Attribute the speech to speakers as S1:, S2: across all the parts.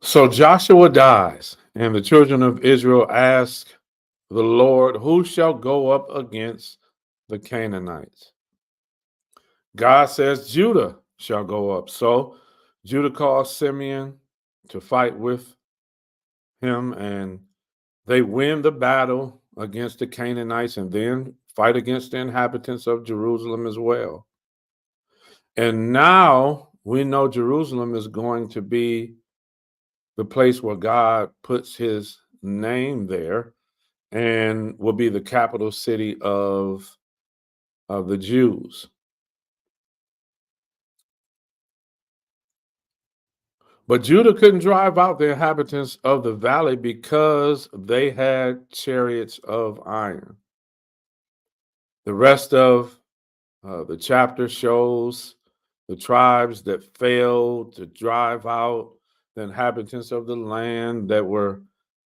S1: So Joshua dies, and the children of Israel ask the Lord, who shall go up against the Canaanites? God says, Judah shall go up. So Judah calls Simeon to fight with him, and they win the battle against the Canaanites and then fight against the inhabitants of Jerusalem as well. And now we know Jerusalem is going to be the place where God puts his name there and will be the capital city of the Jews. But Judah couldn't drive out the inhabitants of the valley because they had chariots of iron. The rest of the chapter shows the tribes that failed to drive out the inhabitants of the land that were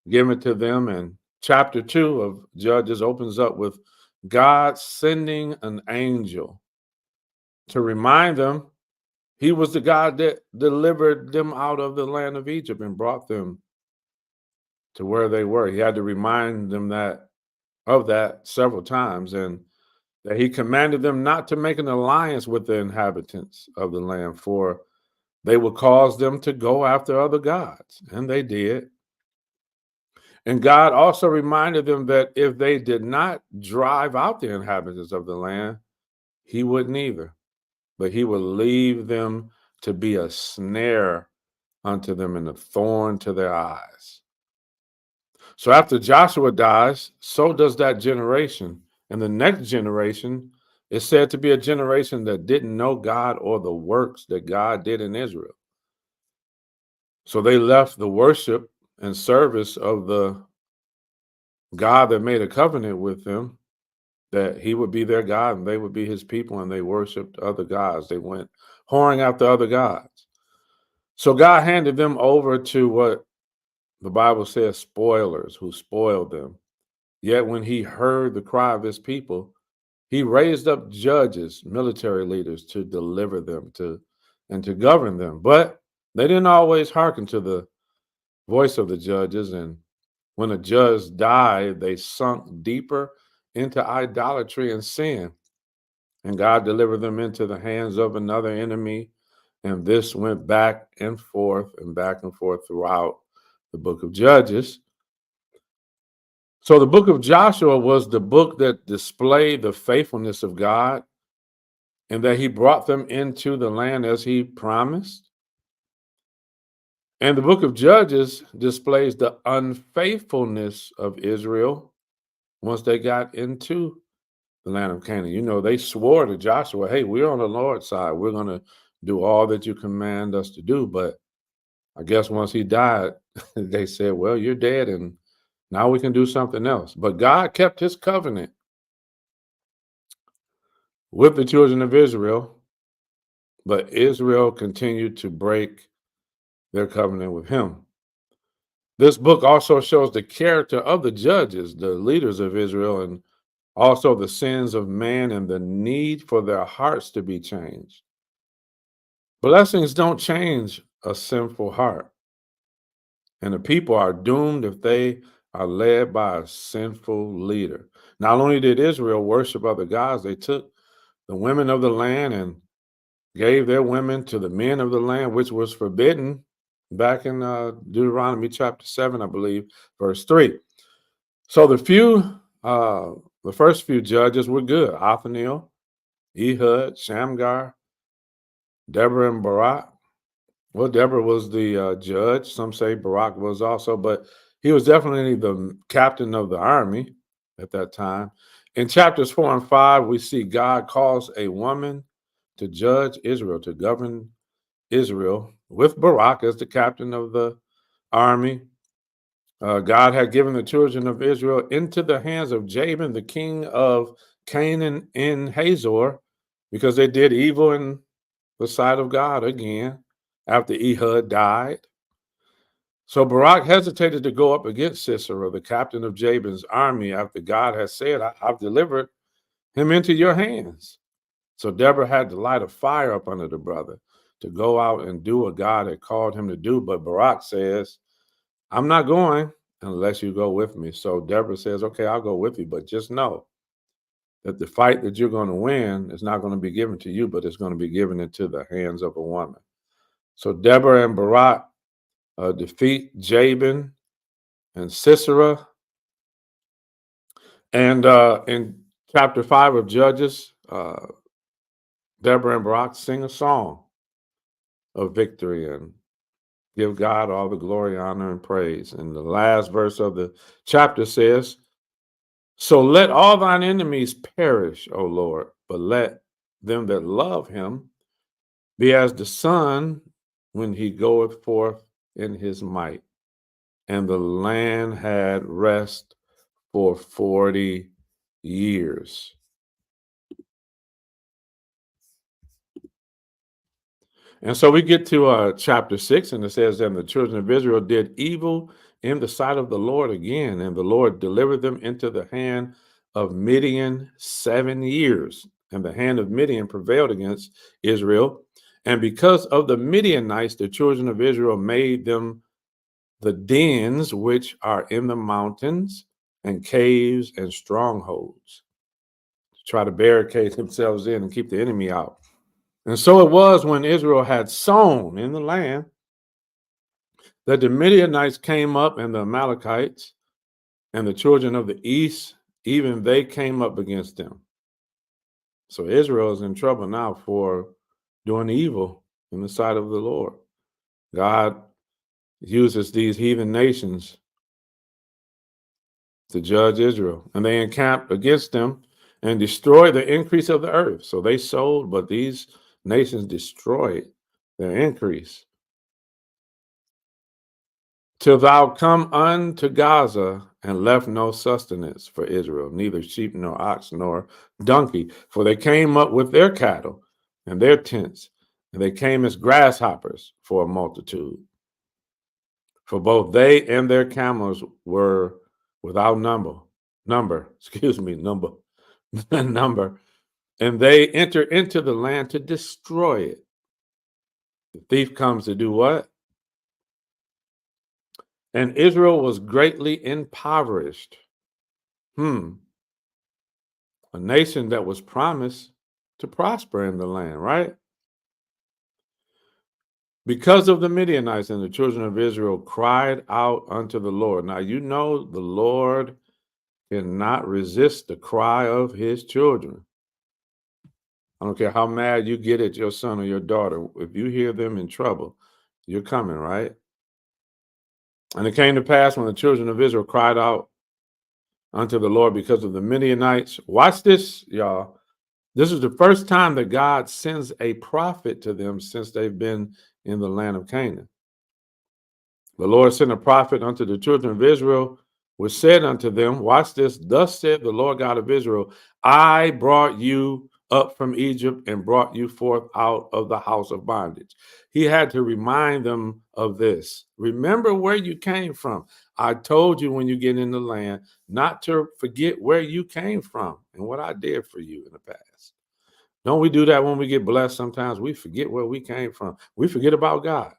S1: given to them. And chapter 2 of Judges opens up with God sending an angel to remind them he was the God that delivered them out of the land of Egypt and brought them to where they were. He had to remind them of that several times, and that he commanded them not to make an alliance with the inhabitants of the land, for they would cause them to go after other gods. And they did. And God also reminded them that if they did not drive out the inhabitants of the land, he wouldn't either. But he would leave them to be a snare unto them and a thorn to their eyes. So after Joshua dies, so does that generation. And the next generation is said to be a generation that didn't know God or the works that God did in Israel. So they left the worship and service of the God that made a covenant with them, that he would be their God and they would be his people, and they worshiped other gods. They went whoring after other gods. So God handed them over to what the Bible says, spoilers, who spoiled them. Yet when he heard the cry of his people, he raised up judges, military leaders, to deliver them and to govern them. But they didn't always hearken to the voice of the judges. And when a judge died, they sunk deeper into idolatry and sin. And God delivered them into the hands of another enemy. And this went back and forth throughout the book of Judges. So the book of Joshua was the book that displayed the faithfulness of God and that he brought them into the land as he promised. And the book of Judges displays the unfaithfulness of Israel once they got into the land of Canaan. You know, they swore to Joshua, hey, we're on the Lord's side. We're going to do all that you command us to do. But I guess once he died, they said, well, you're dead and now we can do something else. But God kept his covenant with the children of Israel, but Israel continued to break their covenant with him. This book also shows the character of the judges, the leaders of Israel, and also the sins of man and the need for their hearts to be changed. Blessings don't change a sinful heart, and the people are doomed if they are led by a sinful leader. Not only did Israel worship other gods, they took the women of the land and gave their women to the men of the land, which was forbidden back in Deuteronomy chapter 7, I believe, verse 3. So the first few judges were good. Othniel, Ehud, Shamgar, Deborah, and Barak. Well, Deborah was the judge. Some say Barak was also, but he was definitely the captain of the army at that time. In chapters 4 and 5, we see God calls a woman to judge Israel, to govern Israel, with Barak as the captain of the army. God had given the children of Israel into the hands of Jabin, the king of Canaan in Hazor, because they did evil in the sight of God again after Ehud died. So Barak hesitated to go up against Sisera, the captain of Jabin's army, after God had said, I've delivered him into your hands. So Deborah had to light a fire up under the brother to go out and do what God had called him to do. But Barak says, I'm not going unless you go with me. So Deborah says, okay, I'll go with you, but just know that the fight that you're going to win is not going to be given to you, but it's going to be given into the hands of a woman. So Deborah and Barak defeat Jabin and Sisera. And in chapter 5 of Judges, Deborah and Barak sing a song of victory and give God all the glory, honor, and praise. And the last verse of the chapter says, so let all thine enemies perish, O Lord, but let them that love him be as the sun when he goeth forth in his might. And the land had rest for 40 years. And so we get to chapter 6, and it says, and the children of Israel did evil in the sight of the Lord again, and the Lord delivered them into the hand of Midian 7 years. And the hand of Midian prevailed against Israel. And because of the Midianites, the children of Israel made them the dens which are in the mountains and caves and strongholds to try to barricade themselves in and keep the enemy out. And so it was when Israel had sown in the land that the Midianites came up, and the Amalekites and the children of the east, even they came up against them. So Israel is in trouble now for doing evil in the sight of the Lord. God uses these heathen nations to judge Israel, and they encamped against them and destroyed the increase of the earth. So they sowed, but these nations destroyed their increase. Till thou come unto Gaza, and left no sustenance for Israel, neither sheep nor ox nor donkey, for they came up with their cattle and their tents, and they came as grasshoppers for a multitude. For both they and their camels were without number, and they enter into the land to destroy it. The thief comes to do what? And Israel was greatly impoverished. A nation that was promised to prosper in the land, right? Because of the Midianites, and the children of Israel cried out unto the Lord. Now, you know the Lord cannot resist the cry of his children. I don't care how mad you get at your son or your daughter. If you hear them in trouble, you're coming, right? And it came to pass when the children of Israel cried out unto the Lord because of the Midianites. Watch this, y'all. This is the first time that God sends a prophet to them since they've been in the land of Canaan. The Lord sent a prophet unto the children of Israel, which said unto them, watch this, thus said the Lord God of Israel, I brought you up from Egypt and brought you forth out of the house of bondage. He had to remind them of this. Remember where you came from. I told you when you get in the land not to forget where you came from and what I did for you in the past. Don't we do that when we get blessed? Sometimes we forget where we came from. We forget about God.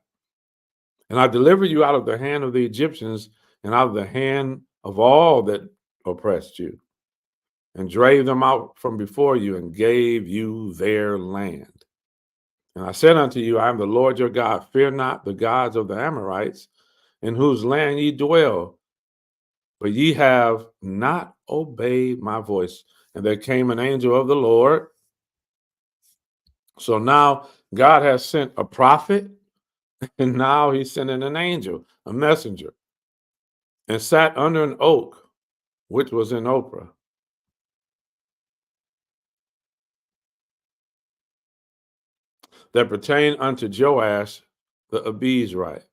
S1: And I delivered you out of the hand of the Egyptians and out of the hand of all that oppressed you, and drave them out from before you, and gave you their land. And I said unto you, I am the Lord your God. Fear not the gods of the Amorites, in whose land ye dwell. But ye have not obeyed my voice. And there came an angel of the Lord. So now God has sent a prophet, and now he's sending an angel, a messenger, and sat under an oak, which was in Oprah. That pertained unto Joash the Abizrite.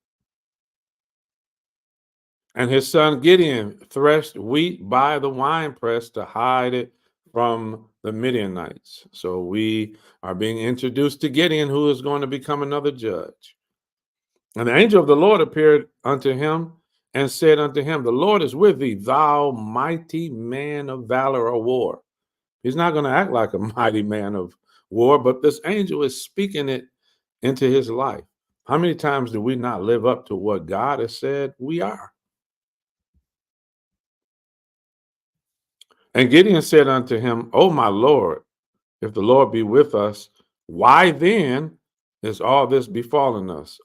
S1: And his son Gideon threshed wheat by the winepress to hide it from the Midianites. So we are being introduced to Gideon, who is going to become another judge. And the angel of the Lord appeared unto him and said unto him, the Lord is with thee, thou mighty man of valor or war. He's not going to act like a mighty man of war, but this angel is speaking it into his life. How many times do we not live up to what God has said we are? And Gideon said unto him, O my Lord, if the Lord be with us, why then is all this befallen us?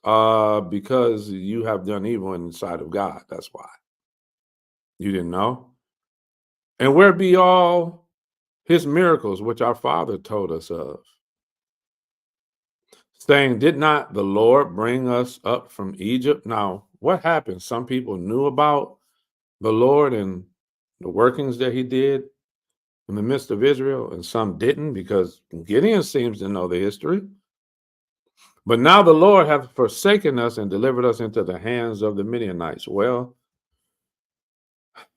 S1: Because you have done evil in the sight of God. That's why. You didn't know? And where be all his miracles, which our father told us of? Saying, did not the Lord bring us up from Egypt? Now, what happened? Some people knew about the Lord and the workings that he did in the midst of Israel, and some didn't, because Gideon seems to know the history. But now the Lord hath forsaken us and delivered us into the hands of the Midianites. Well,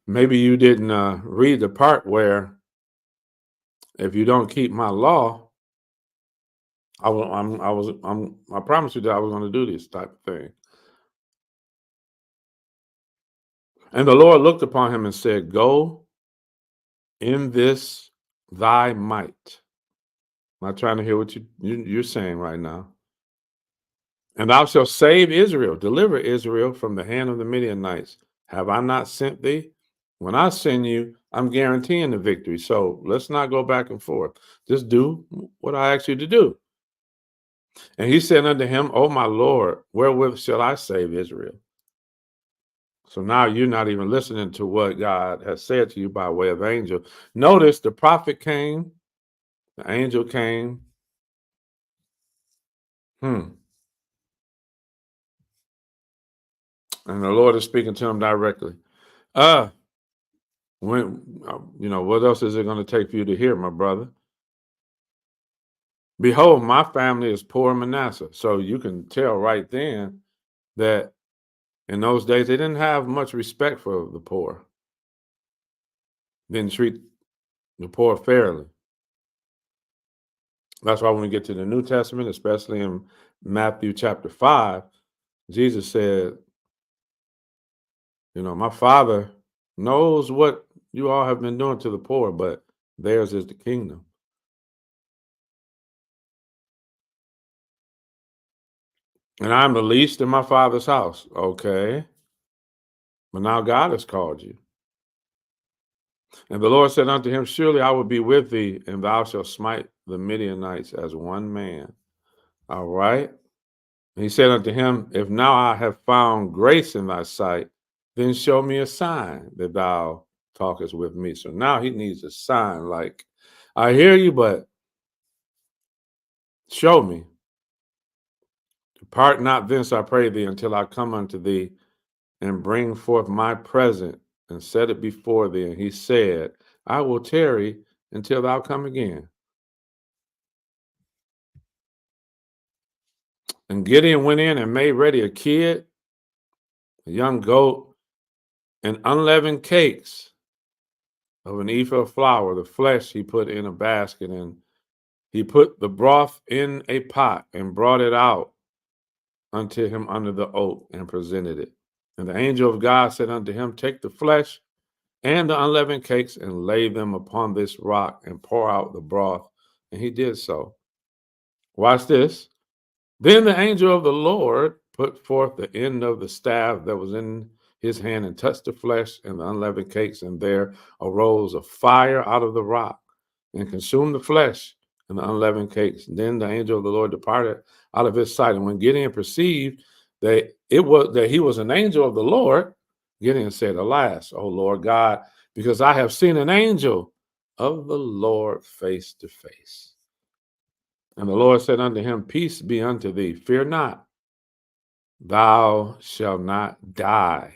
S1: maybe you didn't read the part where if you don't keep my law, I promise you that I was going to do this type of thing. And the Lord looked upon him and said, go in this thy might. I'm not trying to hear what you're saying right now. And thou shalt save Israel, deliver Israel from the hand of the Midianites. Have I not sent thee? When I send you, I'm guaranteeing the victory. So let's not go back and forth. Just do what I asked you to do. And he said unto him, O my Lord, wherewith shall I save Israel? So now you're not even listening to what God has said to you by way of angel. Notice the prophet came, the angel came. And the Lord is speaking to him directly. What else is it going to take for you to hear, my brother? Behold, my family is poor in Manasseh. So you can tell right then that in those days, they didn't have much respect for the poor. Didn't treat the poor fairly. That's why when we get to the New Testament, especially in Matthew chapter 5, Jesus said, my Father knows what you all have been doing to the poor, but theirs is the kingdom. And I'm the least in my Father's house. Okay. But now God has called you. And the Lord said unto him, surely I will be with thee, and thou shalt smite the Midianites as one man. All right. And he said unto him, if now I have found grace in thy sight, then show me a sign that thou talkest with me. So now he needs a sign, like, I hear you, but show me. Depart not thence, I pray thee, until I come unto thee and bring forth my present and set it before thee. And he said, I will tarry until thou come again. And Gideon went in and made ready a kid, a young goat, and unleavened cakes of an ephah of flour. The flesh he put in a basket, and he put the broth in a pot and brought it out unto him under the oak and presented it. And the angel of God said unto him, take the flesh and the unleavened cakes and lay them upon this rock and pour out the broth. And he did so. Watch this. Then the angel of the Lord put forth the end of the staff that was in his hand and touched the flesh and the unleavened cakes, and there arose a fire out of the rock and consumed the flesh and the unleavened cakes. Then the angel of the Lord departed out of his sight. And when Gideon perceived that he was an angel of the Lord, Gideon said, alas, O Lord God, because I have seen an angel of the Lord face to face. And the Lord said unto him, peace be unto thee, fear not, thou shalt not die.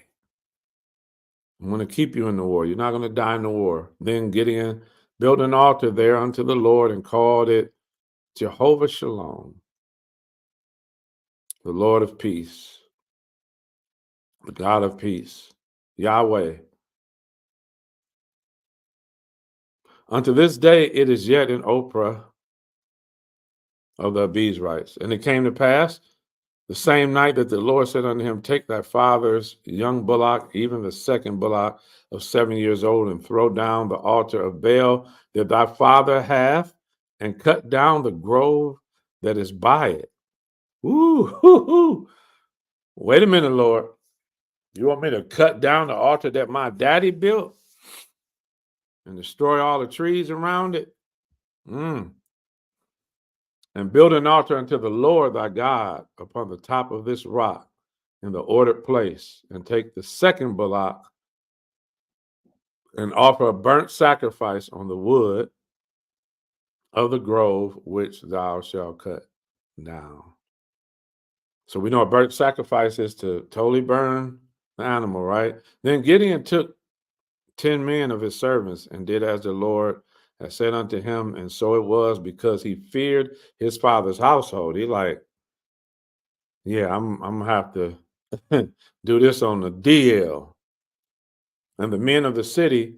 S1: I'm going to keep you in the war. You're not going to die in the war. Then Gideon built an altar there unto the Lord and called it Jehovah Shalom, the Lord of peace, the God of peace, Yahweh. Unto this day it is yet in Ophrah of the Abiezrites. And it came to pass the same night that the Lord said unto him, take thy father's young bullock, even the second bullock of 7 years old, and throw down the altar of Baal that thy father hath, and cut down the grove that is by it. Ooh, wait a minute, Lord. You want me to cut down the altar that my daddy built and destroy all the trees around it? And build an altar unto the Lord thy God upon the top of this rock in the ordered place, and take the second bullock and offer a burnt sacrifice on the wood of the grove which thou shalt cut down. So we know a burnt sacrifice is to totally burn the animal, right? Then Gideon took 10 men of his servants and did as the Lord had said unto him. And so it was, because he feared his father's household. He like, yeah, I'm gonna have to do this on the DL. And the men of the city,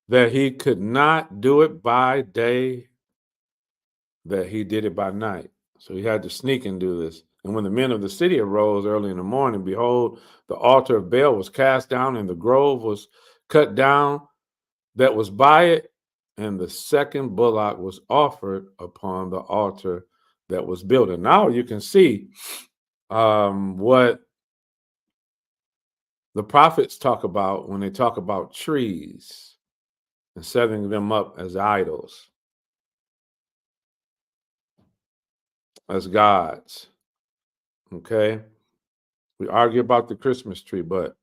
S1: that he could not do it by day, that he did it by night. So he had to sneak and do this. And when the men of the city arose early in the morning, behold, the altar of Baal was cast down, and the grove was cut down that was by it, and the second bullock was offered upon the altar that was built. And now you can see what the prophets talk about when they talk about trees and setting them up as idols, as gods. Okay? We argue about the Christmas tree, but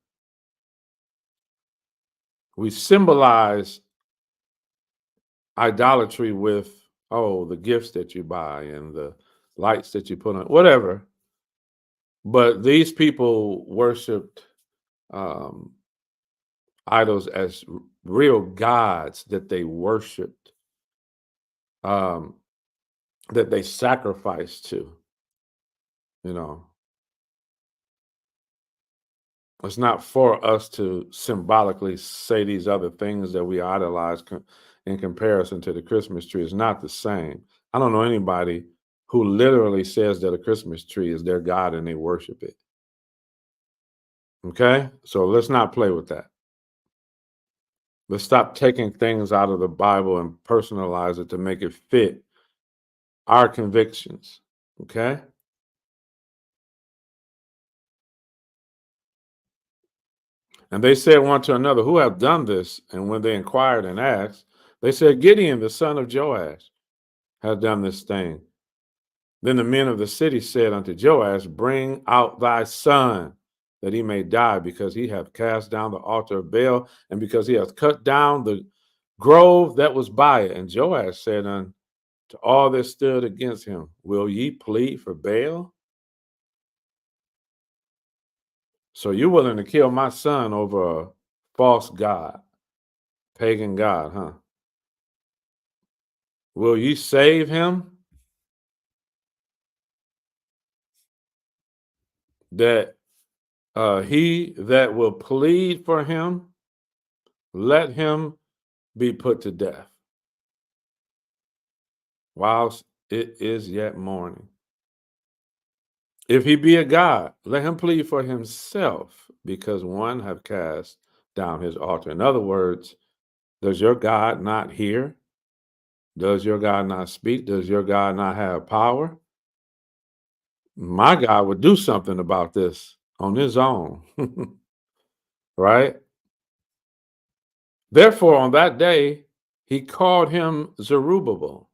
S1: we symbolize idolatry with, oh, the gifts that you buy and the lights that you put on, whatever. But these people worshiped idols as real gods that they worshiped, that they sacrificed to. You know, it's not for us to symbolically say these other things that we idolize in comparison to the Christmas tree. It's not the same. I don't know anybody who literally says that a Christmas tree is their God and they worship it. Okay? So let's not play with that. Let's stop taking things out of the Bible and personalize it to make it fit our convictions. Okay? And they said one to another, who have done this? And when they inquired and asked, they said, Gideon, the son of Joash, has done this thing. Then the men of the city said unto Joash, bring out thy son, that he may die, because he hath cast down the altar of Baal, and because he hath cut down the grove that was by it. And Joash said unto all that stood against him, will ye plead for Baal? So you're willing to kill my son over a false god, pagan god, huh? Will ye save him? That he that will plead for him, let him be put to death whilst it is yet morning. If he be a god, let him plead for himself, because one have cast down his altar. In other words, does your God not hear? Does your God not speak? Does your God not have power? My God would do something about this on his own, right? Therefore, on that day, he called him Zerubbabel.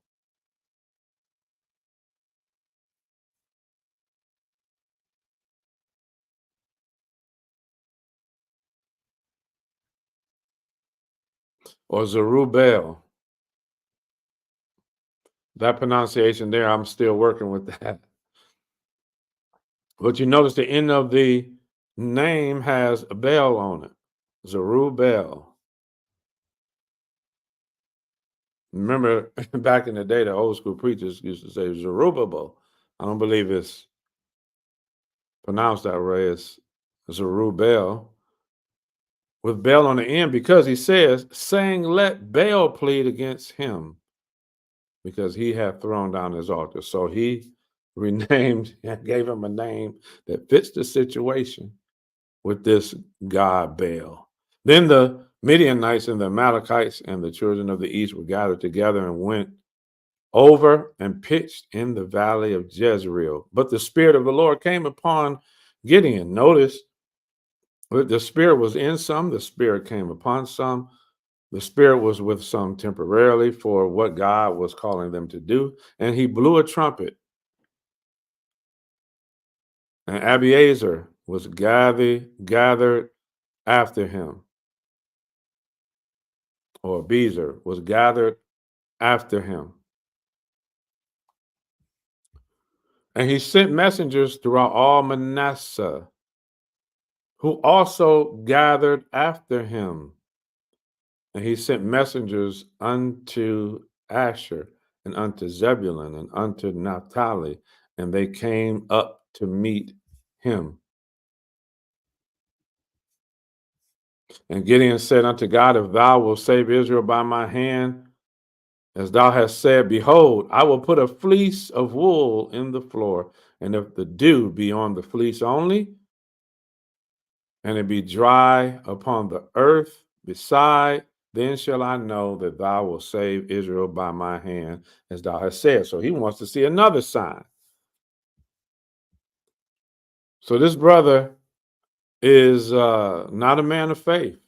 S1: Or Zerubbabel. That pronunciation there, I'm still working with that. But you notice the end of the name has a bell on it. Zerubbabel. Remember back in the day, the old school preachers used to say Zerubbabel. I don't believe it's pronounced that way. It's Zerubbabel with Bel on the end, because he says, saying, let Baal plead against him, because he hath thrown down his altar. So he renamed, gave him a name that fits the situation with this god Baal. Then the Midianites and the Amalekites and the children of the east were gathered together and went over and pitched in the valley of Jezreel. But the Spirit of the Lord came upon Gideon. Notice the Spirit was in some, the Spirit came upon some. The Spirit was with some temporarily for what God was calling them to do. And he blew a trumpet. And Abiezer was gathered after him, or Bezer was gathered after him. And he sent messengers throughout all Manasseh, who also gathered after him. And he sent messengers unto Asher and unto Zebulun and unto Naphtali, and they came up to meet him. And Gideon said unto God, if thou wilt save Israel by my hand, as thou hast said, behold, I will put a fleece of wool in the floor, and if the dew be on the fleece only, and it be dry upon the earth beside, then shall I know that thou wilt save Israel by my hand, as thou hast said. So he wants to see another sign. So this brother is not a man of faith,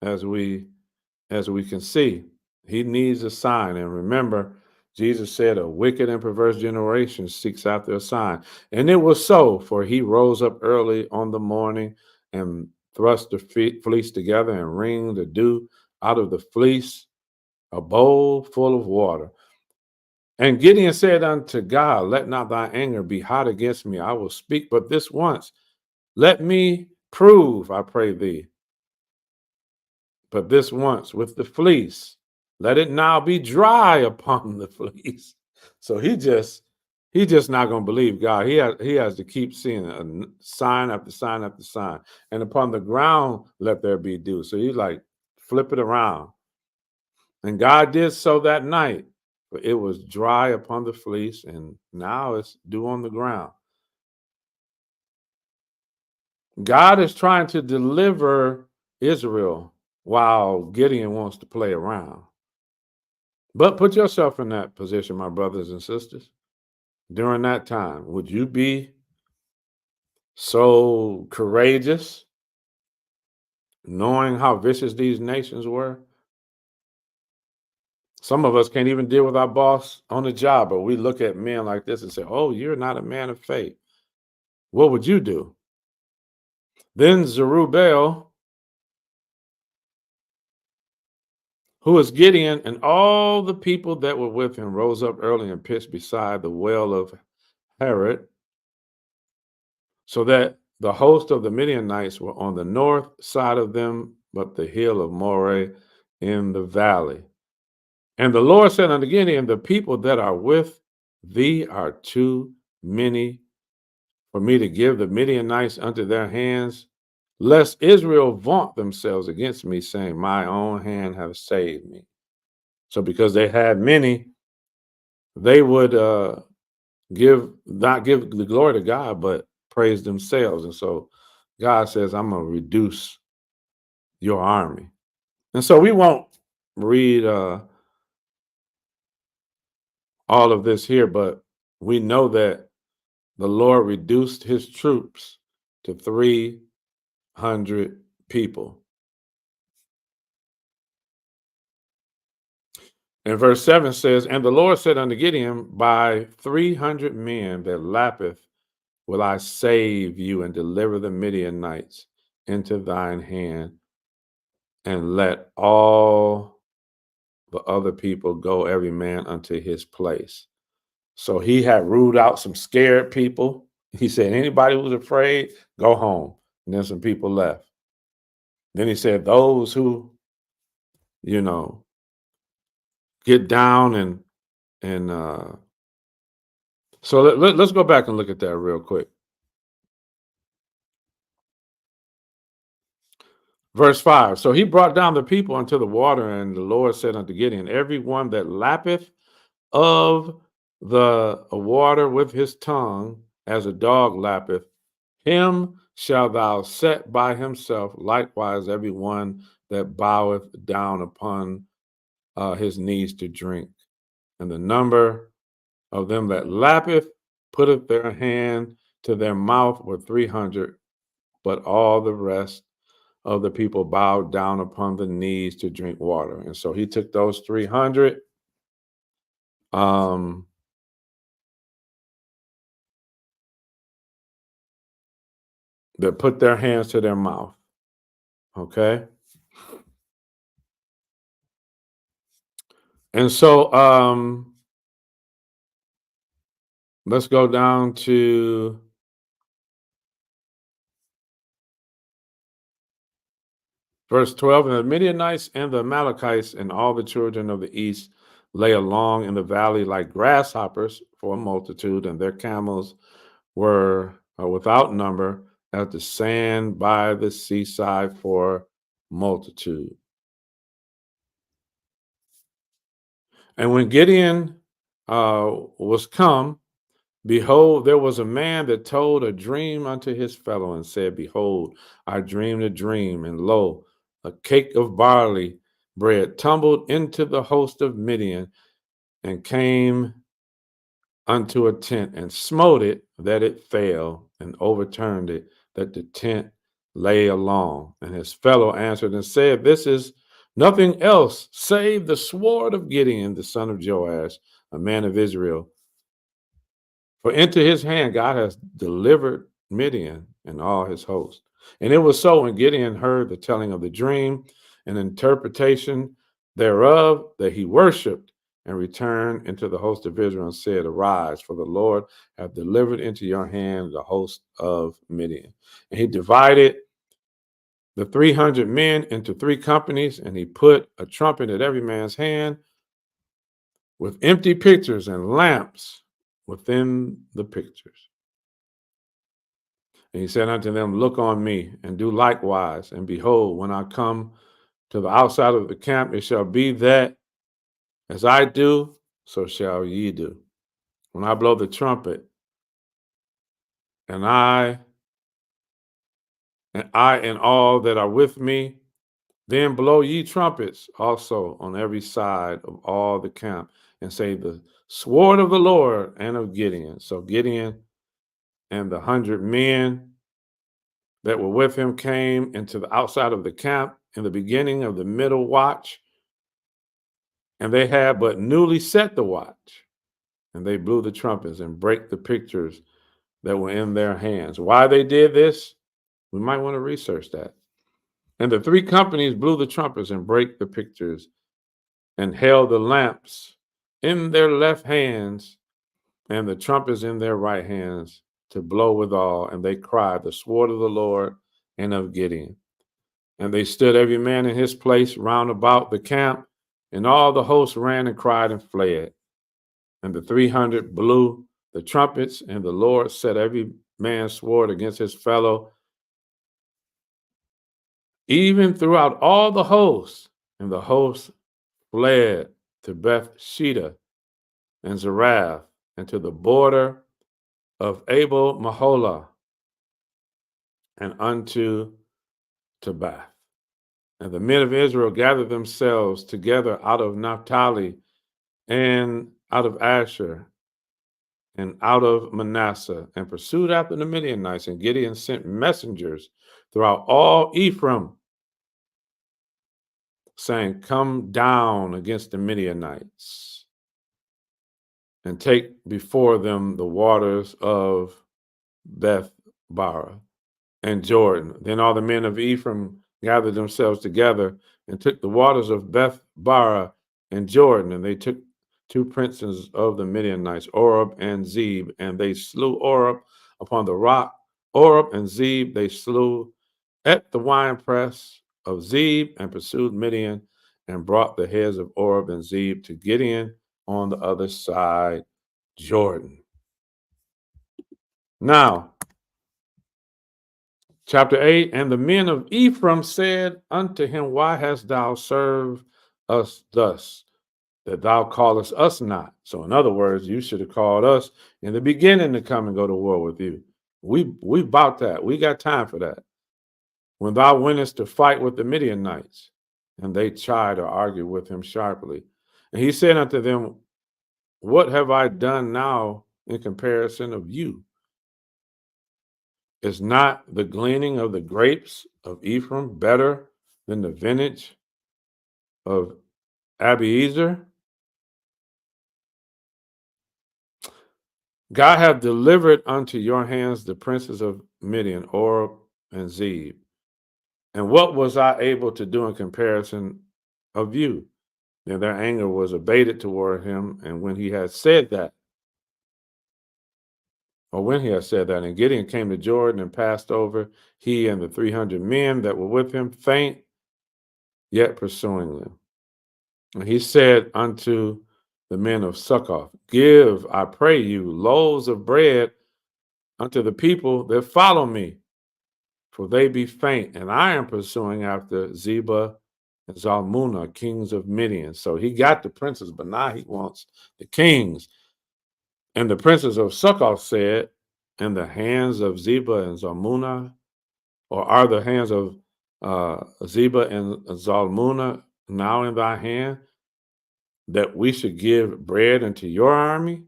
S1: as we can see. He needs a sign. And remember, Jesus said, a wicked and perverse generation seeks after a sign. And it was so, for he rose up early on the morning and thrust the fleece together and wringed the dew out of the fleece, a bowl full of water. And Gideon said unto God, let not thy anger be hot against me. I will speak but this once. Let me prove, I pray thee, but this once with the fleece. Let it now be dry upon the fleece. So he just not going to believe God. He has to keep seeing a sign after sign after sign. And upon the ground, let there be dew. So he's like, flip it around. And God did so that night. But it was dry upon the fleece, and now it's dew on the ground. God is trying to deliver Israel while Gideon wants to play around. But put yourself in that position, my brothers and sisters. During that time, would you be so courageous, knowing how vicious these nations were? Some of us can't even deal with our boss on the job, but we look at men like this and say, oh, you're not a man of faith. What would you do? Then Zerubbabel, who is Gideon, and all the people that were with him rose up early and pitched beside the well of Harod, so that the host of the Midianites were on the north side of them, but the hill of Moreh in the valley. And the Lord said unto Gideon, the people that are with thee are too many for me to give the Midianites unto their hands, lest Israel vaunt themselves against me, saying, my own hand hath saved me. So because they had many, they would not give the glory to God, but praise themselves. And so God says, I'm going to reduce your army. And so we won't read all of this here, but we know that the Lord reduced his troops to 300 people. And verse 7 says, and the Lord said unto Gideon, by 300 men that lappeth will I save you and deliver the Midianites into thine hand, and let all the other people go every man unto his place. So he had ruled out some scared people. He said, anybody who's afraid, go home. And then some people left. Then he said, those who, get down and so let's go back and look at that real quick. Verse 5, so he brought down the people unto the water, and the Lord said unto Gideon, every one that lappeth of the water with his tongue, as a dog lappeth, him shalt thou set by himself, likewise every one that boweth down upon his knees to drink. And the number of them that lappeth putteth their hand to their mouth were 300, but all the rest of the people bowed down upon the knees to drink water. And so he took those 300 that put their hands to their mouth. Okay. And so let's go down to verse 12. And the Midianites and the Amalekites and all the children of the east lay along in the valley like grasshoppers for a multitude, and their camels were without number as the sand by the seaside for multitude. And when Gideon was come, behold, there was a man that told a dream unto his fellow and said, behold, I dreamed a dream, and lo, a cake of barley bread tumbled into the host of Midian and came unto a tent and smote it that it fell and overturned it that the tent lay along. And his fellow answered and said, this is nothing else save the sword of Gideon, the son of Joash, a man of Israel. For into his hand God has delivered Midian and all his host. And it was so when Gideon heard the telling of the dream and interpretation thereof that he worshiped and returned into the host of Israel and said, arise, for the Lord hath delivered into your hand the host of Midian. And he divided the 300 men into 3 companies, and he put a trumpet at every man's hand with empty pitchers and lamps within the pictures. And he said unto them, look on me and do likewise. And behold, when I come to the outside of the camp, it shall be that as I do, so shall ye do. When I blow the trumpet, and I and all that are with me, then blow ye trumpets also on every side of all the camp, and say, the sword of the Lord and of Gideon. So Gideon and the 100 men that were with him came into the outside of the camp in the beginning of the middle watch, and they had but newly set the watch, and they blew the trumpets and brake the pictures that were in their hands. Why they did this, we might want to research that. And the 3 companies blew the trumpets and brake the pictures and held the lamps in their left hands and the trumpets in their right hands to blow withal. And they cried, the sword of the Lord and of Gideon. And they stood every man in his place round about the camp, and all the host ran and cried and fled. And the 300 blew the trumpets, and the Lord set every man's sword against his fellow, even throughout all the hosts. And the host fled to Beth-shedah and Zerath, and to the border of Abel Maholah, and unto Tabbath. And the men of Israel gathered themselves together out of Naphtali and out of Asher and out of Manasseh, and pursued after the Midianites. And Gideon sent messengers throughout all Ephraim, saying, come down against the Midianites and take before them the waters of Beth-barah and Jordan. Then all the men of Ephraim gathered themselves together and took the waters of Beth-barah and Jordan, and they took 2 princes of the Midianites, Oreb and Zeb, and they slew Oreb upon the rock. Oreb and Zeb they slew at the winepress of Zeb, and pursued Midian, and brought the heads of Oreb and Zeb to Gideon on the other side Jordan. Now, chapter 8, and the men of Ephraim said unto him, why hast thou served us thus, that thou callest us not? So in other words, you should have called us in the beginning to come and go to war with you. We about that. We got time for that. When thou wentest to fight with the Midianites. And they chid or argued with him sharply. And he said unto them, what have I done now in comparison of you? Is not the gleaning of the grapes of Ephraim better than the vintage of Abiezer? God hath delivered unto your hands the princes of Midian, Oreb, and Zeb. And what was I able to do in comparison of you? Then their anger was abated toward him. And when he had said that, and Gideon came to Jordan and passed over, he and the 300 men that were with him, faint, yet pursuing them. And he said unto the men of Succoth, give, I pray you, loaves of bread unto the people that follow me, for they be faint, and I am pursuing after Zebah and Zalmunna, kings of Midian. So he got the princes, but now he wants the kings. And the princes of Succoth said, in the hands of Zebah and Zalmunna, or are the hands of Zebah and Zalmunna now in thy hand, that we should give bread unto your army?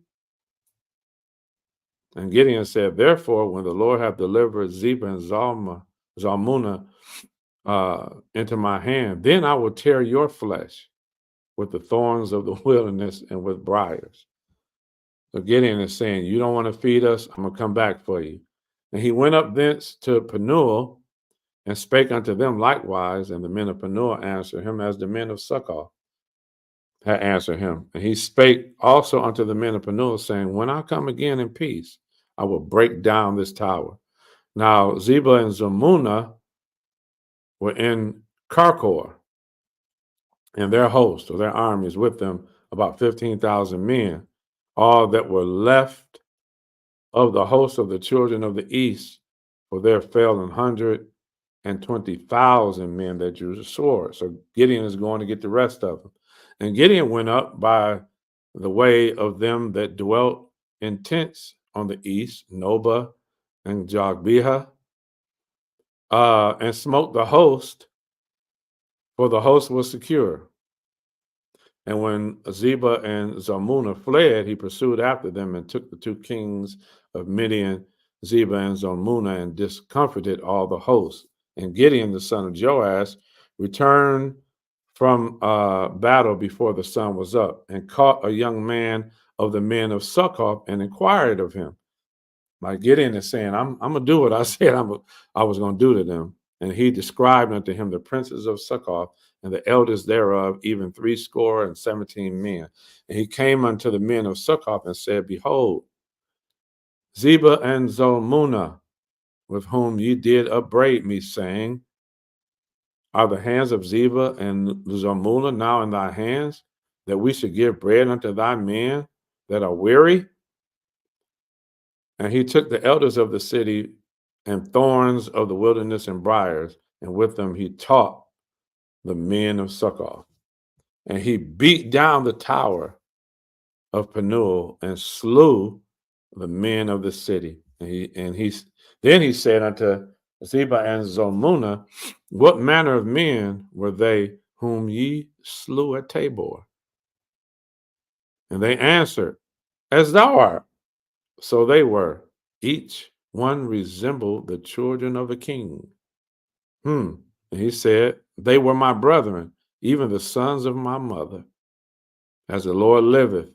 S1: And Gideon said, therefore, when the Lord hath delivered Zebah and Zalmunna into my hand, then I will tear your flesh with the thorns of the wilderness and with briars. So Gideon is saying, you don't want to feed us, I'm going to come back for you. And he went up thence to Penuel and spake unto them likewise, and the men of Penuel answered him as the men of Succoth had answered him. And he spake also unto the men of Penuel, saying, when I come again in peace, I will break down this tower. Now Zebah and Zalmunna were in Karkor, and their host or their armies with them about 15,000 men, all that were left of the host of the children of the east, for there fell 120,000 men that drew the sword. So Gideon is going to get the rest of them. And Gideon went up by the way of them that dwelt in tents on the east, Nobah and Jogbehah, and smote the host, for the host was secure. And when Zebah and Zalmunna fled, he pursued after them and took the two kings of Midian, Zebah and Zalmunna, and discomfited all the hosts. And Gideon, the son of Joash, returned from battle before the sun was up, and caught a young man of the men of Succoth and inquired of him. Like Gideon is saying, I'm going to do what I said I was going to do to them. And he described unto him the princes of Succoth and the elders thereof, even 70 men. And he came unto the men of Succoth and said, behold, Zebah and Zalmunna, with whom ye did upbraid me, saying, are the hands of Zebah and Zalmunna now in thy hands, that we should give bread unto thy men that are weary? And he took the elders of the city and thorns of the wilderness and briars, and with them he taught the men of Succoth. And he beat down the tower of Penuel and slew the men of the city. Then he said unto Zebah and Zalmunna, what manner of men were they whom ye slew at Tabor? And they answered, as thou art. So they were. Each one resembled the children of a king. And he said, they were my brethren, even the sons of my mother. As the Lord liveth,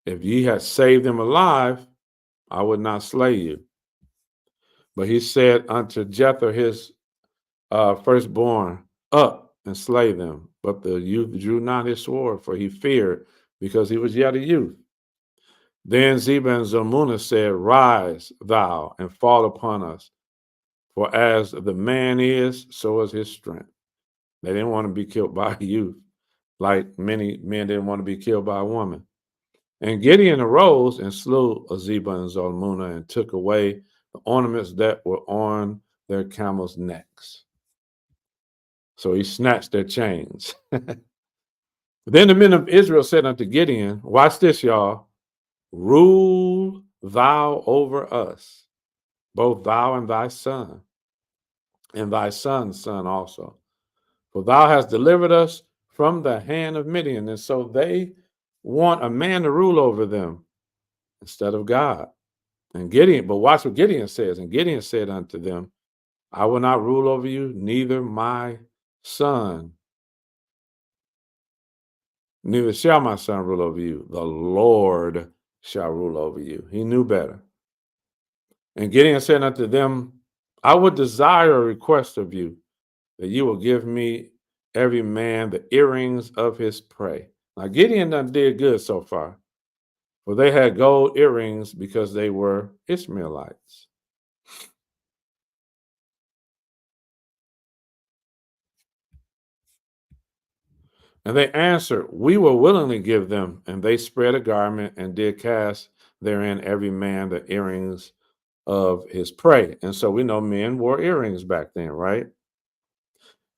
S1: if ye had saved them alive, I would not slay you. But he said unto Jether, his firstborn, up and slay them. But the youth drew not his sword, for he feared, because he was yet a youth. Then Zebah and Zalmunna said, rise thou and fall upon us. For as the man is, so is his strength. They didn't want to be killed by a youth, like many men didn't want to be killed by a woman. And Gideon arose and slew Zebah and Zalmunna and took away the ornaments that were on their camels' necks. So he snatched their chains. Then the men of Israel said unto Gideon, watch this, y'all. Rule thou over us, both thou and thy son, and thy son's son also. For thou hast delivered us from the hand of Midian. And so they want a man to rule over them instead of God. And Gideon, but watch what Gideon says. And Gideon said unto them, I will not rule over you, neither my son, neither shall my son rule over you. The Lord shall rule over you. He knew better. And Gideon said unto them, I would desire a request of you, that you will give me every man the earrings of his prey. Now, Gideon done did good so far, for they had gold earrings because they were Ishmaelites. And they answered, we will willingly give them. And they spread a garment and did cast therein every man the earrings of his prey. And so we know men wore earrings back then, right?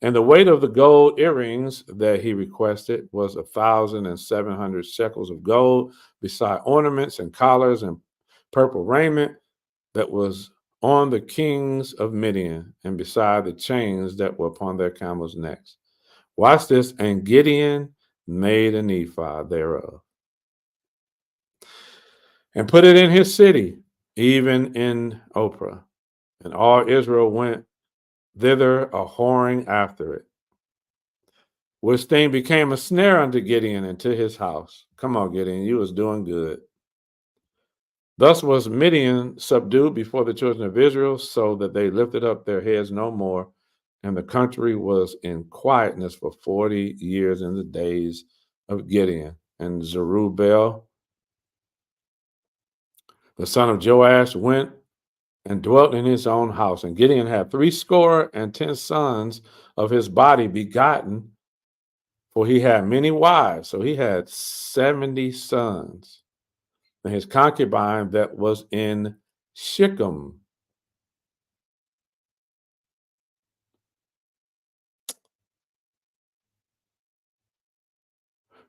S1: And the weight of the gold earrings that he requested was 1,700 shekels of gold, beside ornaments and collars and purple raiment that was on the kings of Midian, and beside the chains that were upon their camels' necks. Watch this. And Gideon made an ephod thereof and put it in his city, even in Ophrah. And all Israel went thither a whoring after it, which thing became a snare unto Gideon and to his house. Come on, Gideon, you was doing good. Thus was Midian subdued before the children of Israel, so that they lifted up their heads no more. And the country was in quietness for 40 years in the days of Gideon. And Zerubbabel, the son of Joash, went and dwelt in his own house. And Gideon had 70 sons of his body begotten, for he had many wives. So he had 70 sons. And his concubine that was in Shechem,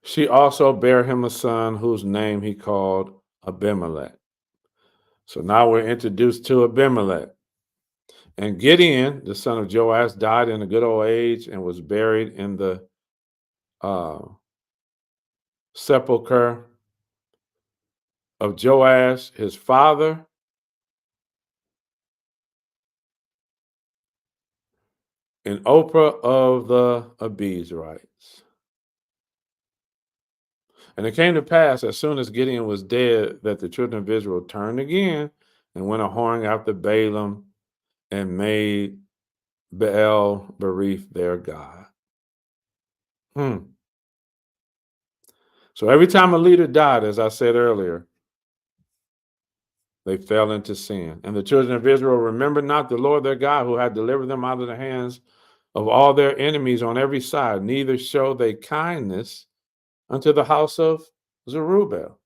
S1: she also bare him a son whose name he called Abimelech. So now we're introduced to Abimelech. And Gideon, the son of Joash, died in a good old age and was buried in the sepulcher of Joash, his father, in Ophrah of the Abiezrites. And it came to pass, as soon as Gideon was dead, that the children of Israel turned again and went a whoring after Balaam and made Baal Berith their God. So every time a leader died, as I said earlier, they fell into sin. And the children of Israel remembered not the Lord their God, who had delivered them out of the hands of all their enemies on every side, neither showed they kindness unto the house of Zerubbabel,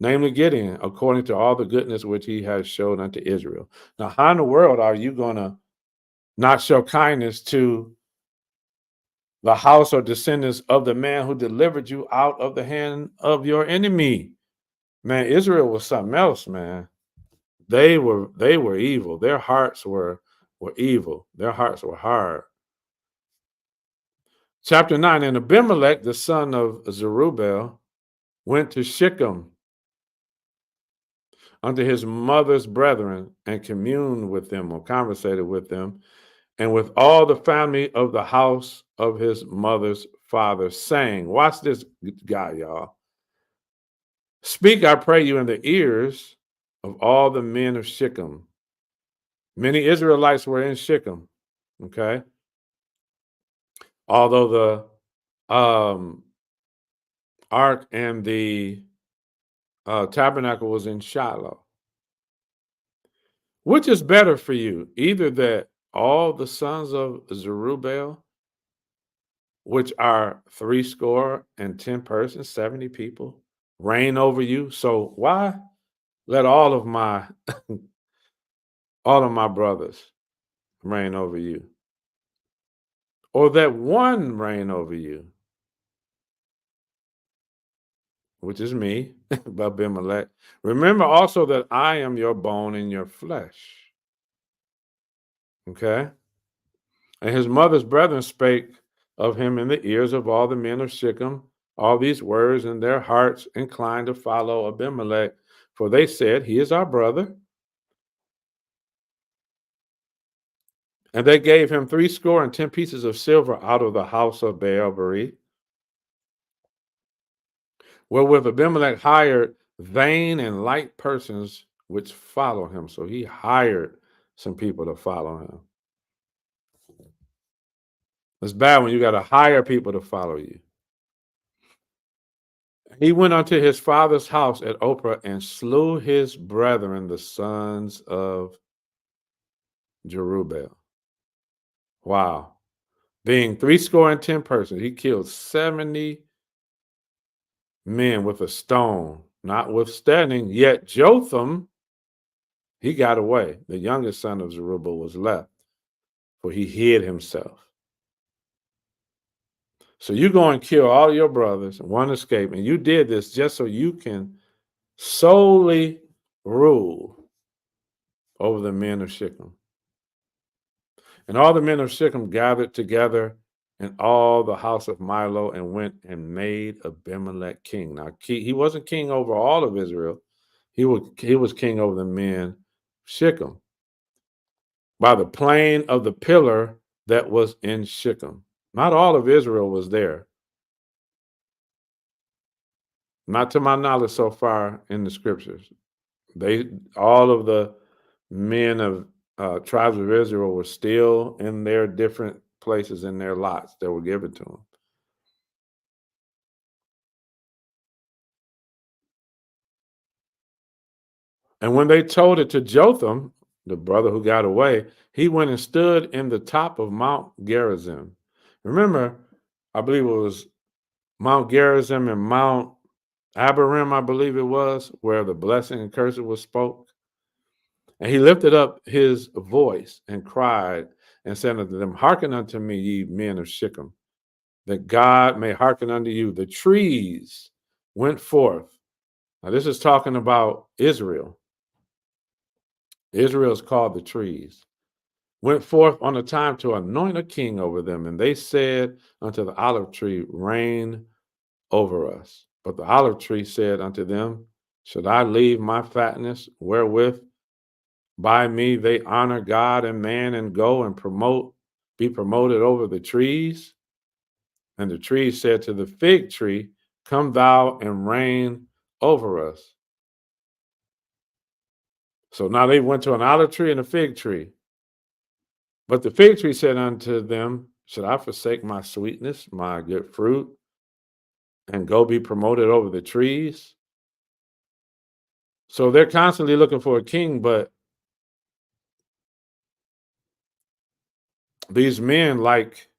S1: namely Gideon, according to all the goodness which he has showed unto Israel. Now, how in the world are you going to not show kindness to the house or descendants of the man who delivered you out of the hand of your enemy? Man, Israel was something else, man. They were evil. Their hearts were evil. Their hearts were hard. Chapter 9, and Abimelech, the son of Zerubbabel, went to Shechem unto his mother's brethren and communed with them or conversated with them and with all the family of the house of his mother's father, saying, watch this guy, y'all. Speak, I pray you, in the ears of all the men of Shechem. Many Israelites were in Shechem, okay? Although the ark and the tabernacle was in Shiloh. Which is better for you? Either that all the sons of Zerubbabel, which are 70 persons, 70 people, reign over you. So why let all of my brothers reign over you? Or that one reign over you, which is me, Abimelech. Remember also that I am your bone and your flesh. Okay? And his mother's brethren spake of him in the ears of all the men of Shechem, all these words, and their hearts inclined to follow Abimelech, for they said, he is our brother. And they gave him 70 pieces of silver out of the house of Baal-berith, wherewith Abimelech hired vain and light persons which follow him. So he hired some people to follow him. It's bad when you got to hire people to follow you. He went unto his father's house at Ophrah and slew his brethren, the sons of Jerubbaal. Wow. Being 70 persons, he killed 70 men with a stone. Notwithstanding, yet Jotham, he got away. The youngest son of Zerubbabel was left, for he hid himself. So you go and kill all your brothers, and one escaped, and you did this just so you can solely rule over the men of Shechem. And all the men of Shechem gathered together in all the house of Milo and went and made Abimelech king. Now, he wasn't king over all of Israel. He was king over the men of Shechem by the plain of the pillar that was in Shechem. Not all of Israel was there. Not to my knowledge so far in the scriptures. All of the men of tribes of Israel were still in their different places in their lots that were given to them. And when they told it to Jotham, the brother who got away, he went and stood in the top of Mount Gerizim. Remember, I believe it was Mount Gerizim and Mount Abiram, I believe it was, where the blessing and curse was spoke. And he lifted up his voice and cried and said unto them, hearken unto me, ye men of Shechem, that God may hearken unto you. The trees went forth. Now, this is talking about Israel. Israel is called the trees. Went forth on a time to anoint a king over them. And they said unto the olive tree, reign over us. But the olive tree said unto them, should I leave my fatness wherewith by me they honor God and man and go and be promoted over the trees? And the tree said to the fig tree, come thou and reign over us. So now they went to an olive tree and a fig tree. But the fig tree said unto them, should I forsake my sweetness, my good fruit, and go be promoted over the trees? So they're constantly looking for a king, but these men like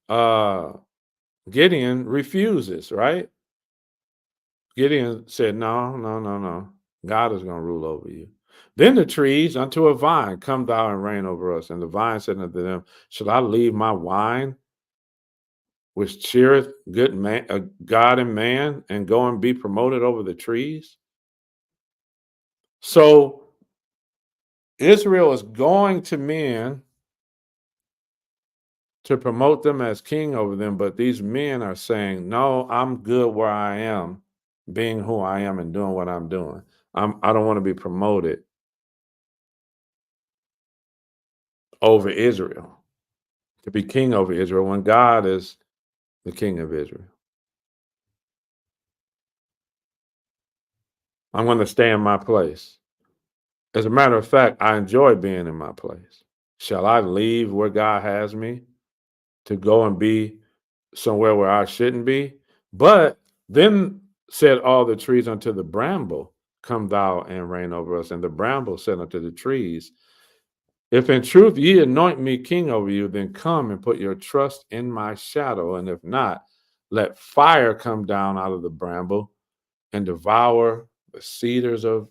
S1: Gideon refuses, right? Gideon said, no. God is going to rule over you. Then the trees unto a vine, come thou and reign over us. And the vine said unto them, should I leave my wine, which cheereth God and man, and go and be promoted over the trees? So Israel is going to men to promote them as king over them, but these men are saying, no, I'm good where I am, being who I am and doing what I'm doing. I don't want to be promoted over Israel, to be king over Israel, when God is the king of Israel. I'm going to stay in my place. As a matter of fact, I enjoy being in my place. Shall I leave where God has me to go and be somewhere where I shouldn't be? But then said all the trees unto the bramble, come thou and reign over us. And the bramble said unto the trees, if in truth ye anoint me king over you, then come and put your trust in my shadow. And if not, let fire come down out of the bramble and devour the cedars of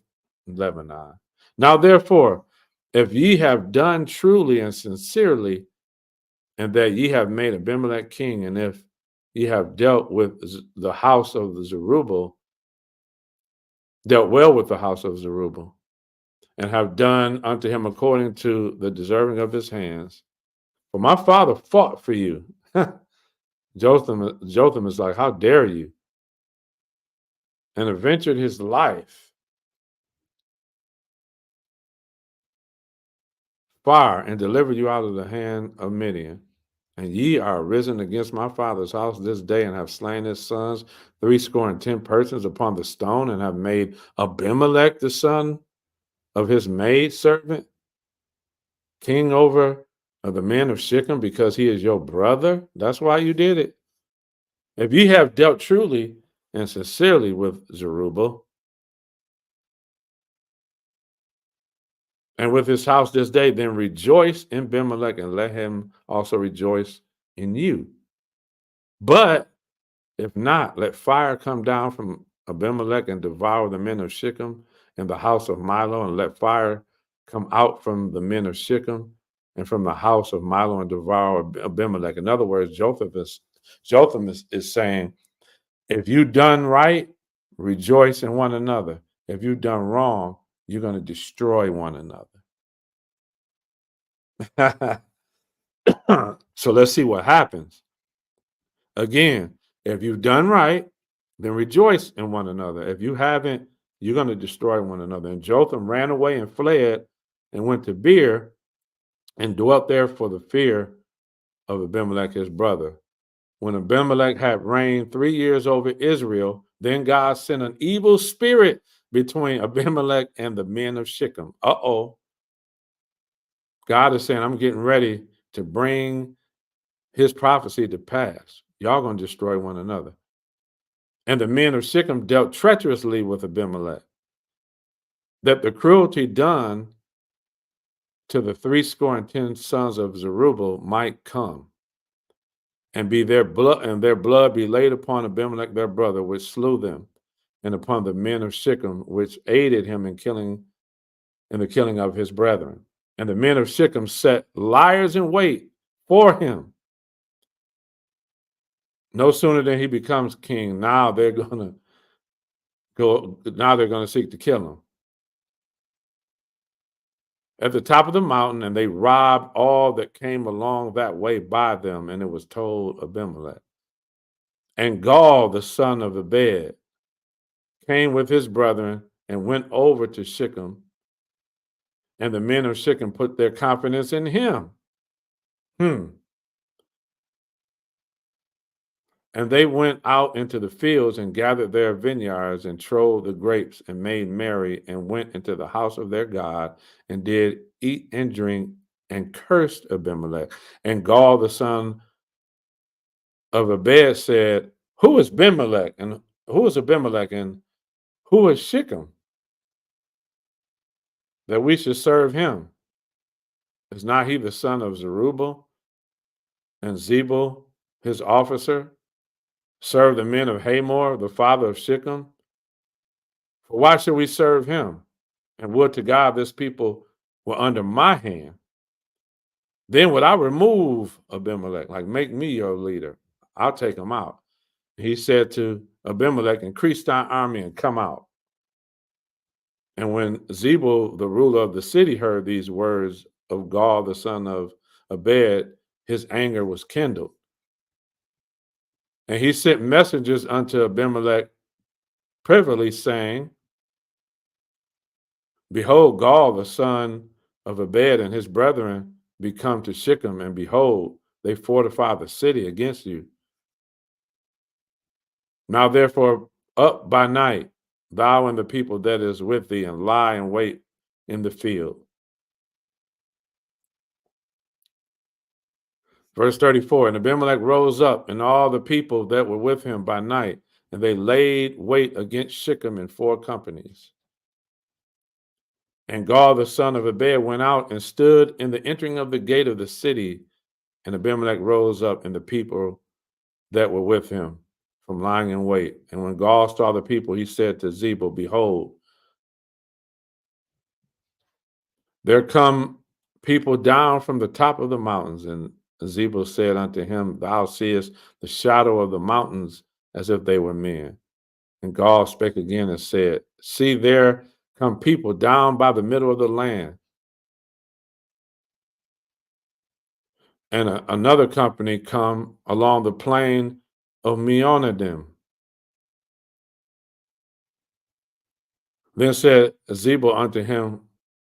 S1: Lebanon. Now, therefore, if ye have done truly and sincerely, and that ye have made Abimelech king, and if ye have dealt with the house of the Zerubbabel, dealt well with the house of Zerubbabel, and have done unto him according to the deserving of his hands. For my father fought for you. Jotham is like, how dare you? and adventured his life far and delivered you out of the hand of Midian. And ye are risen against my father's house this day and have slain his sons, 70 persons upon the stone, and have made Abimelech the son of his maidservant king over the men of Shechem, because he is your brother. That's why you did it. If ye have dealt truly and sincerely with Zerubbabel and with his house this day, then rejoice in Abimelech and let him also rejoice in you. But if not, let fire come down from Abimelech and devour the men of Shechem and the house of Milo, and let fire come out from the men of Shechem and from the house of Milo and devour Abimelech. In other words, Jotham is saying, if you done right, rejoice in one another. If you done wrong, you're going to destroy one another. So let's see what happens. Again, if you've done right, then rejoice in one another. If you haven't, you're going to destroy one another. And Jotham ran away and fled and went to Beer and dwelt there for the fear of Abimelech his brother. When Abimelech had reigned 3 years over Israel, then God sent an evil spirit between Abimelech and the men of Shechem. Uh-oh. God is saying, I'm getting ready to bring his prophecy to pass. Y'all going to destroy one another. And the men of Shechem dealt treacherously with Abimelech, that the cruelty done to the 70 sons of Zerubbabel might come, and be their blood be laid upon Abimelech their brother, which slew them, and upon the men of Shechem, which aided him in the killing of his brethren. And the men of Shechem set liars in wait for him. No sooner than he becomes king, now they're going to seek to kill him. At the top of the mountain, and they robbed all that came along that way by them, and it was told Abimelech. And Gaul, the son of Ebed, came with his brethren and went over to Shechem, and the men of Shechem put their confidence in him. And they went out into the fields and gathered their vineyards and trode the grapes and made merry and went into the house of their God and did eat and drink and cursed Abimelech. And Gaul, the son of Ebed, said, who is Abimelech and who is Abimelech and who is Shechem that we should serve him? Is not he the son of Zerubbabel and Zebul, his officer, serve the men of Hamor, the father of Shechem? For why should we serve him? And would to God this people were under my hand. Then would I remove Abimelech, like make me your leader. I'll take him out. He said to Abimelech, increase thy army and come out. And when Zebul, the ruler of the city, heard these words of Gaul, the son of Ebed, his anger was kindled. And he sent messengers unto Abimelech privily, saying, behold, Gaul, the son of Ebed, and his brethren be come to Shechem, and behold, they fortify the city against you. Now therefore, up by night, thou and the people that is with thee, and lie in wait in the field. Verse 34, and Abimelech rose up, and all the people that were with him by night, and they laid wait against Shechem in 4 companies. And Gaul, the son of Ebed, went out and stood in the entering of the gate of the city, and Abimelech rose up, and the people that were with him from lying in wait. And when Gaul saw the people, he said to Zebul, behold, there come people down from the top of the mountains. And Zebul said unto him, thou seest the shadow of the mountains as if they were men. And Gaul spake again and said, see, there come people down by the middle of the land. And another company come along the plain of Meonadim. Then said Zebul unto him,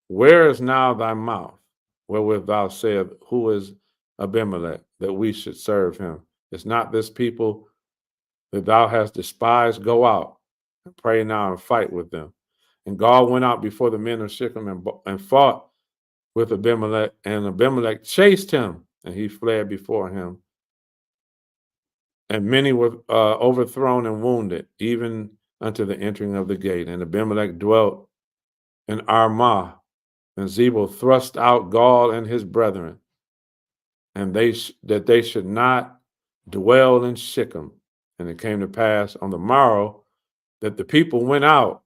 S1: where is now thy mouth, wherewith thou said, who is Abimelech, that we should serve him? Is not this people that thou hast despised? Go out and pray now and fight with them. And God went out before the men of Shechem and fought with Abimelech, and Abimelech chased him, and he fled before him. And many were overthrown and wounded, even unto the entering of the gate. And Abimelech dwelt in Armah, and Zebul thrust out Gaul and his brethren, and that they should not dwell in Shechem. And it came to pass on the morrow that the people went out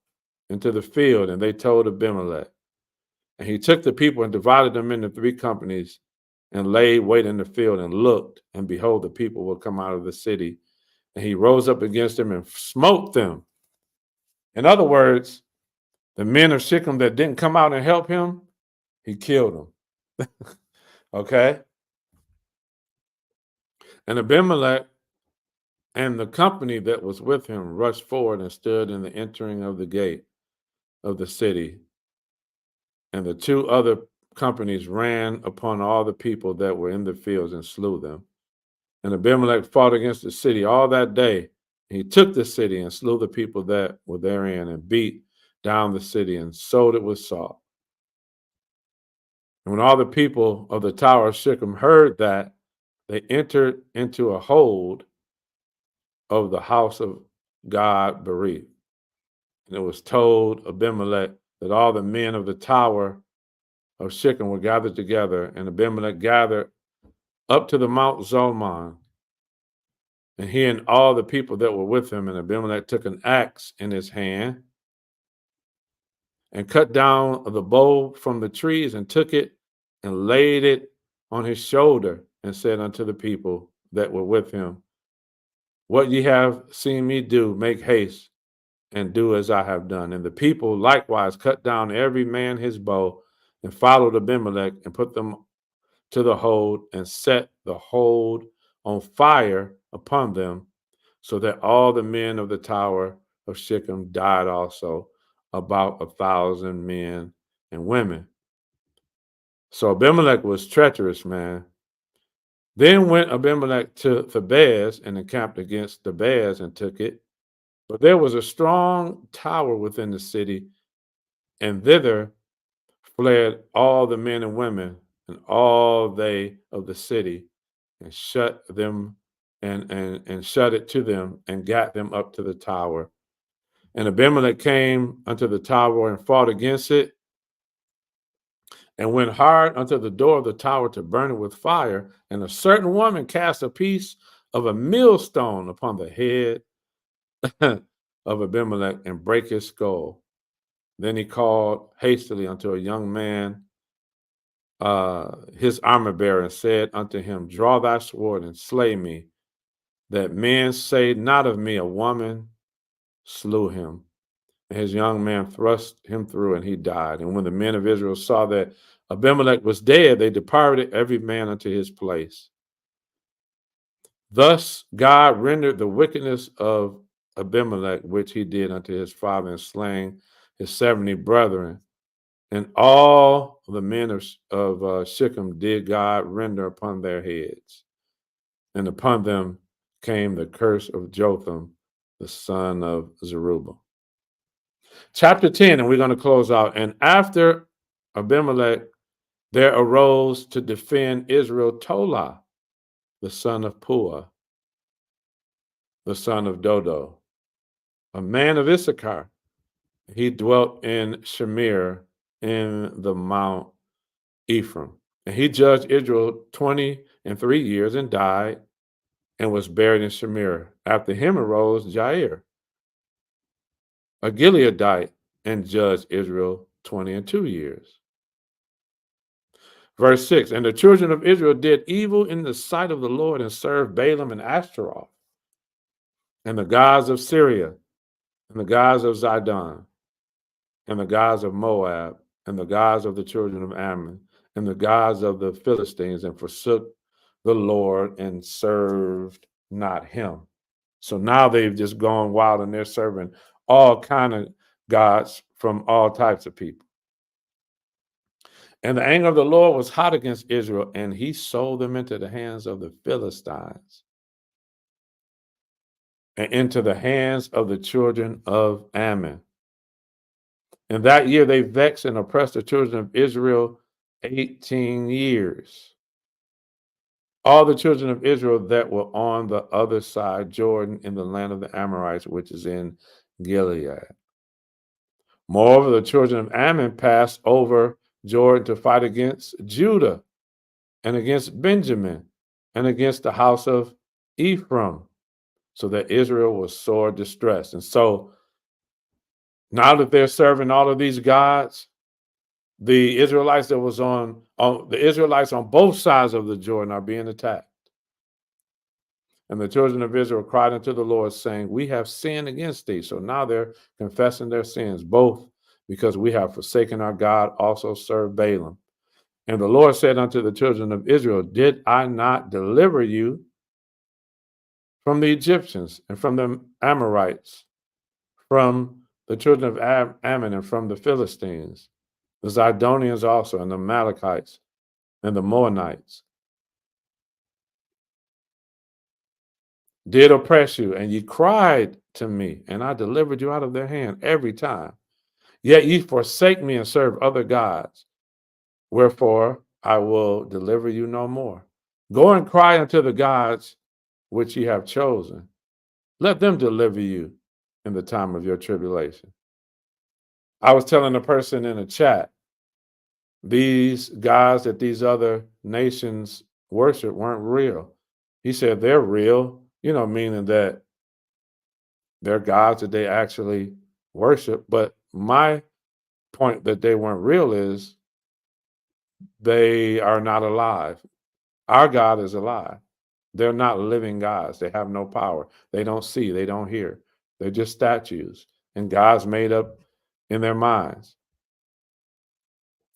S1: into the field, and they told Abimelech. And he took the people and divided them into 3 companies, and laid wait in the field, and looked, and behold, the people will come out of the city. And he rose up against them and smote them. In other words, the men of Shechem that didn't come out and help him, he killed them. Okay? And Abimelech and the company that was with him rushed forward and stood in the entering of the gate of the city. And the 2 other companies ran upon all the people that were in the fields and slew them. And Abimelech fought against the city all that day. He took the city and slew the people that were therein, and beat down the city and sowed it with salt. And when all the people of the tower of Shechem heard that, they entered into a hold of the house of God Berith. And it was told Abimelech that all the men of the tower of Shechem were gathered together, and Abimelech gathered up to the Mount Zalmon, and he and all the people that were with him. And Abimelech took an axe in his hand and cut down the bow from the trees, and took it and laid it on his shoulder, and said unto the people that were with him, what ye have seen me do, make haste and do as I have done. And the people likewise cut down every man his bow, and followed Abimelech, and put them to the hold, and set the hold on fire upon them, so that all the men of the tower of Shechem died also, about 1,000 men and women. So Abimelech was treacherous, man. Then went Abimelech to Thebez, and encamped against Thebez, and took it. But there was a strong tower within the city, and thither fled all the men and women, and all they of the city, and shut them and shut it to them, and got them up to the tower. And Abimelech came unto the tower and fought against it, and went hard unto the door of the tower to burn it with fire. And a certain woman cast a piece of a millstone upon the head of Abimelech, and brake his skull. Then he called hastily unto a young man, his armor bearer, and said unto him, draw thy sword and slay me, that men say not of me, a woman slew him. And his young man thrust him through, and he died. And when the men of Israel saw that Abimelech was dead, they departed every man unto his place. Thus God rendered the wickedness of Abimelech, which he did unto his father, in slaying his 70 brethren. And all the men of Shechem did God render upon their heads. And upon them came the curse of Jotham, the son of Zerubbabel. Chapter 10, and we're going to close out. And after Abimelech, there arose to defend Israel Tola, the son of Puah, the son of Dodo, a man of Issachar. He dwelt in Shamir in the Mount Ephraim. And he judged Israel 23 years, and died, and was buried in Shamir. After him arose Jair, a Gileadite, and judged Israel 22 years. Verse 6, and the children of Israel did evil in the sight of the Lord, and served Balaam and Ashtaroth, and the gods of Syria, and the gods of Zidon, and the gods of Moab, and the gods of the children of Ammon, and the gods of the Philistines, and forsook the Lord, and served not him. So now they've just gone wild, and they're serving all kind of gods from all types of people. And the anger of the Lord was hot against Israel, and he sold them into the hands of the Philistines and into the hands of the children of Ammon. In that year, they vexed and oppressed the children of Israel 18 years. All the children of Israel that were on the other side Jordan in the land of the Amorites, which is in Gilead. Moreover, the children of Ammon passed over Jordan to fight against Judah and against Benjamin and against the house of Ephraim, so that Israel was sore distressed. And so now that they're serving all of these gods, the Israelites that was on the Israelites on both sides of the Jordan are being attacked. And the children of Israel cried unto the Lord, saying, we have sinned against thee. So now they're confessing their sins, both because we have forsaken our God, also served Balaam. And the Lord said unto the children of Israel, did I not deliver you from the Egyptians and from the Amorites, from the children of Ammon and from the Philistines, the Zidonians also, and the Amalekites and the Moabites? Did oppress you, and ye cried to me, and I delivered you out of their hand every time. Yet ye forsake me and serve other gods. Wherefore I will deliver you no more. Go and cry unto the gods which ye have chosen. Let them deliver you in the time of your tribulation. I was telling a person in a chat, these gods that these other nations worship weren't real. He said they're real, meaning that they're gods that they actually worship. But my point that they weren't real is they are not alive. Our God is alive. They're not living gods. They have no power. They don't see. They don't hear. They're just statues and gods made up in their minds.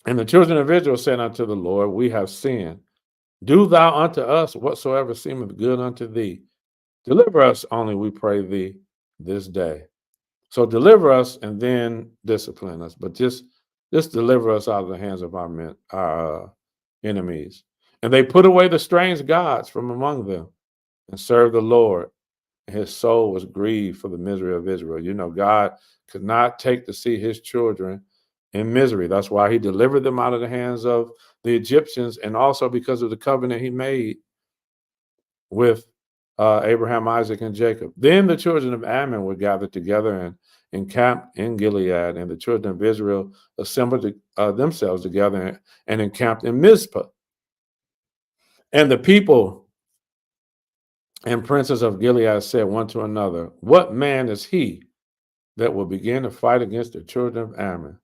S1: And the children of Israel said unto the Lord, we have sinned. Do thou unto us whatsoever seemeth good unto thee. Deliver us only, we pray thee, this day. So deliver us and then discipline us, but just deliver us out of the hands of our enemies. And they put away the strange gods from among them and served the Lord. And his soul was grieved for the misery of Israel. God could not take to see his children in misery. That's why he delivered them out of the hands of the Egyptians, and also because of the covenant he made with Abraham, Isaac, and Jacob. Then the children of Ammon were gathered together and encamped in Gilead, and the children of Israel assembled themselves together and encamped in Mizpah. And the people and princes of Gilead said one to another, what man is he that will begin to fight against the children of Ammon?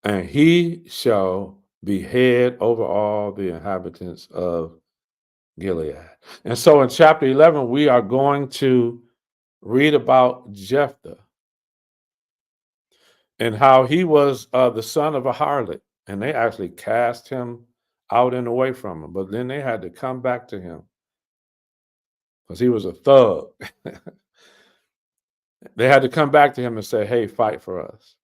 S1: And he shall be head over all the inhabitants of Gilead. And so in chapter 11, we are going to read about Jephthah and how he was the son of a harlot, and they actually cast him out and away from him. But then they had to come back to him because he was a thug. They had to come back to him and say, hey, fight for us.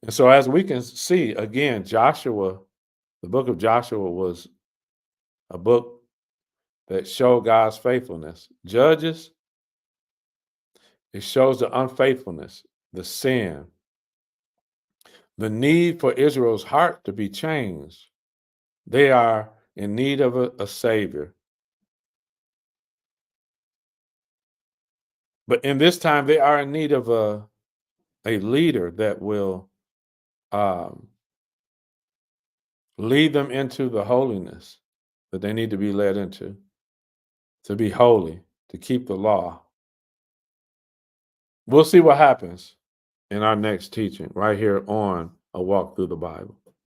S1: And so as we can see, again, Joshua, the book of Joshua was a book that showed God's faithfulness. Judges, it shows the unfaithfulness, the sin, the need for Israel's heart to be changed. They are in need of a savior. But in this time, they are in need of a leader that will lead them into the holiness that they need to be led into, to be holy, to keep the law. We'll see what happens in our next teaching right here on A Walk Through the Bible.